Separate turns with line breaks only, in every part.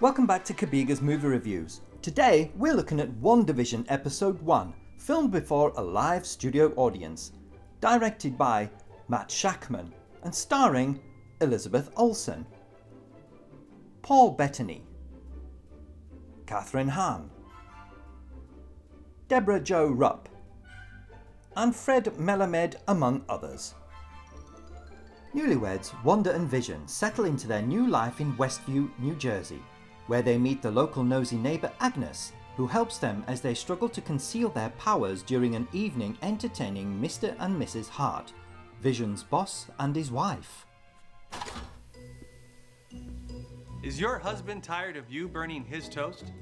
Welcome back to Kabiga's Movie Reviews. Today we're looking at WandaVision Episode 1, filmed before a live studio audience, directed by Matt Shakman and starring Elizabeth Olsen, Paul Bettany, Catherine Hahn, Deborah Jo Rupp, and Fred Melamed, among others. Newlyweds Wanda and Vision settle into their new life in Westview, New Jersey, where they meet the local nosy neighbour Agnes, who helps them as they struggle to conceal their powers during an evening entertaining Mr. and Mrs. Hart, Vision's boss and his wife.
Is your husband tired of you burning his toast?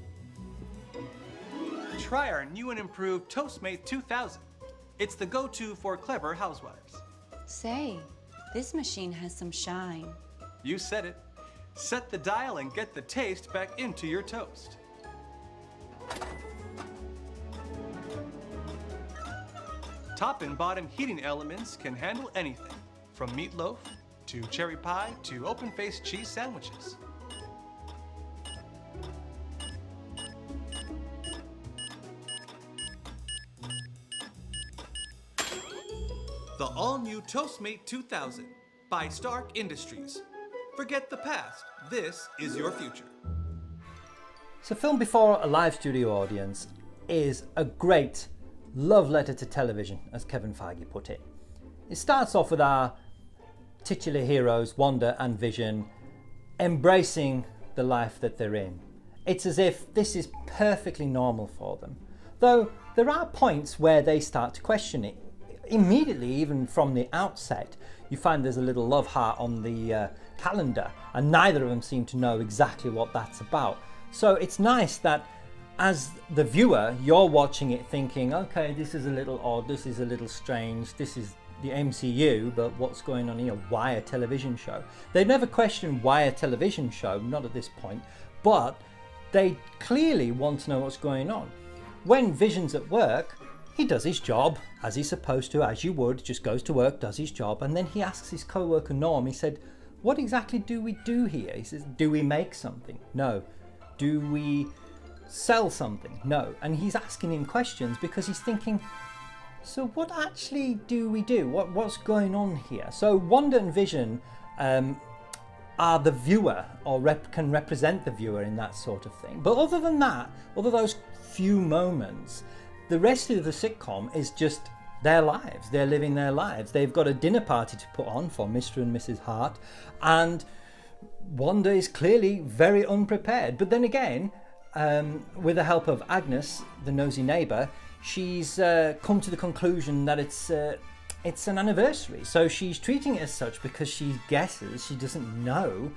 Try our new and improved Toastmate 2000. It's the go-to for clever housewives.
Say, this machine has some shine.
You said it. Set the dial and get the taste back into your toast. Top and bottom heating elements can handle anything, from meatloaf to cherry pie to open-faced cheese sandwiches. The all-new Toastmate 2000 by Stark Industries. Forget the past. This is your future.
So filmed before a live studio audience is a great love letter to television, as Kevin Feige put it. It starts off with our titular heroes, Wanda and Vision, embracing the life that they're in. It's as if this is perfectly normal for them. Though there are points where they start to question it. Immediately, even from the outset, you find there's a little love heart on the calendar, and neither of them seem to know exactly what that's about. So it's nice that as the viewer, you're watching it thinking, okay, this is a little odd, this is a little strange, this is the MCU, but what's going on here? Why a television show? They've never questioned why a television show, not at this point, but they clearly want to know what's going on. When Vision's at work, he does his job as he's supposed to, as you would, just goes to work, does his job, and then he asks his co-worker Norm, he said, what exactly do we do here? He says, do we make something? No. Do we sell something? No. And he's asking him questions because he's thinking, so what actually do we do? What's going on here? So Wanda and Vision are the viewer, or can represent the viewer in that sort of thing. But other than that, other those few moments, the rest of the sitcom is just their lives. They're living their lives. They've got a dinner party to put on for Mr. and Mrs. Hart, and Wanda is clearly very unprepared. But then again, with the help of Agnes, the nosy neighbour, she's come to the conclusion that it's an anniversary. So she's treating it as such because she guesses, she doesn't know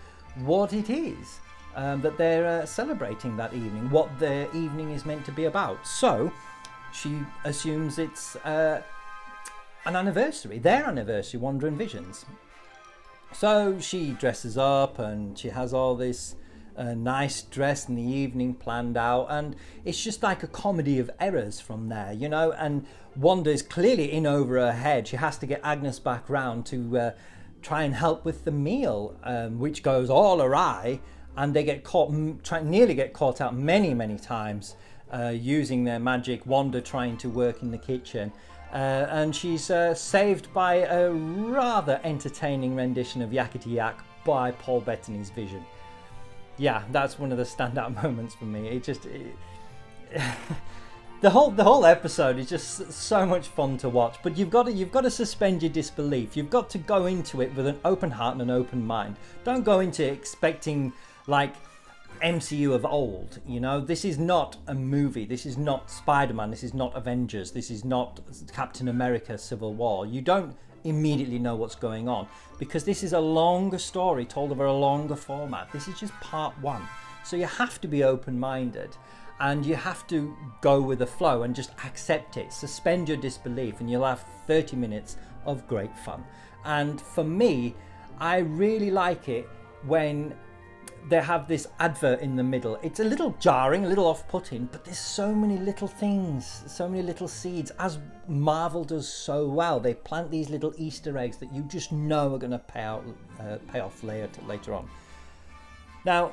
what it is that they're celebrating that evening, what their evening is meant to be about. So she assumes it's an anniversary, their anniversary, Wanda and Vision's. So she dresses up and she has all this nice dress in the evening planned out, and it's just like a comedy of errors from there, you know. And Wanda's clearly in over her head. She has to get Agnes back round to try and help with the meal, which goes all awry, and they get caught, nearly get caught out many times. Using their magic, Wanda trying to work in the kitchen, and she's saved by a rather entertaining rendition of Yakety Yak by Paul Bettany's Vision. Yeah, that's one of the standout moments for me. The whole episode is just so much fun to watch, but you've got to suspend your disbelief. You've got to go into it with an open heart and an open mind. Don't go into it expecting like MCU of old, you know. This is not a movie. This is not Spider-Man. This is not Avengers. This is not Captain America Civil War. You don't immediately know what's going on because this is a longer story told over a longer format. This is just part one. So you have to be open-minded and you have to go with the flow and just accept it. Suspend your disbelief and you'll have 30 minutes of great fun. And for me, I really like it when they have this advert in the middle. It's a little jarring, a little off-putting, but there's so many little things, so many little seeds, as Marvel does so well. They plant these little Easter eggs that you just know are going to pay off later on. Now,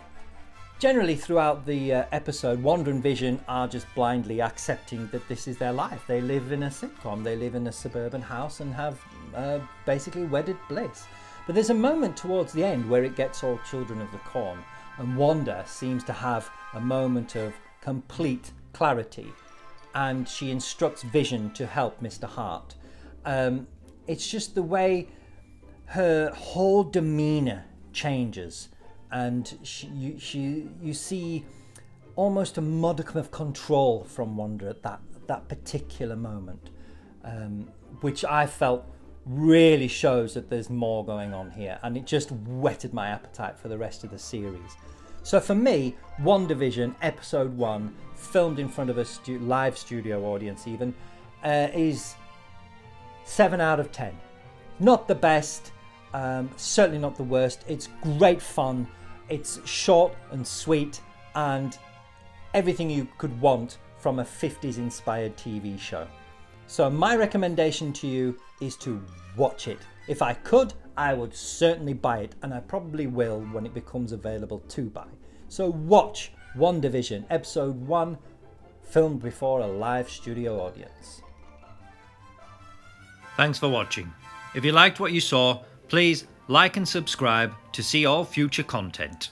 Generally throughout the episode, Wanda and Vision are just blindly accepting that this is their life. They live in a sitcom, they live in a suburban house and have basically wedded bliss. But there's a moment towards the end where it gets all children of the corn, and Wanda seems to have a moment of complete clarity, and she instructs Vision to help Mr. Hart. It's just the way her whole demeanour changes, and you see almost a modicum of control from Wanda at that particular moment, which I felt really shows that there's more going on here, and it just whetted my appetite for the rest of the series. So for me, WandaVision episode 1, filmed in front of a live studio audience even, is 7 out of 10. Not the best, certainly not the worst. It's great fun, it's short and sweet, and everything you could want from a 50s inspired TV show. So my recommendation to you is to watch it. If I could, I would certainly buy it, and I probably will when it becomes available to buy. So watch WandaVision episode 1, filmed before a live studio audience.
Thanks for watching. If you liked what you saw, please like and subscribe to see all future content.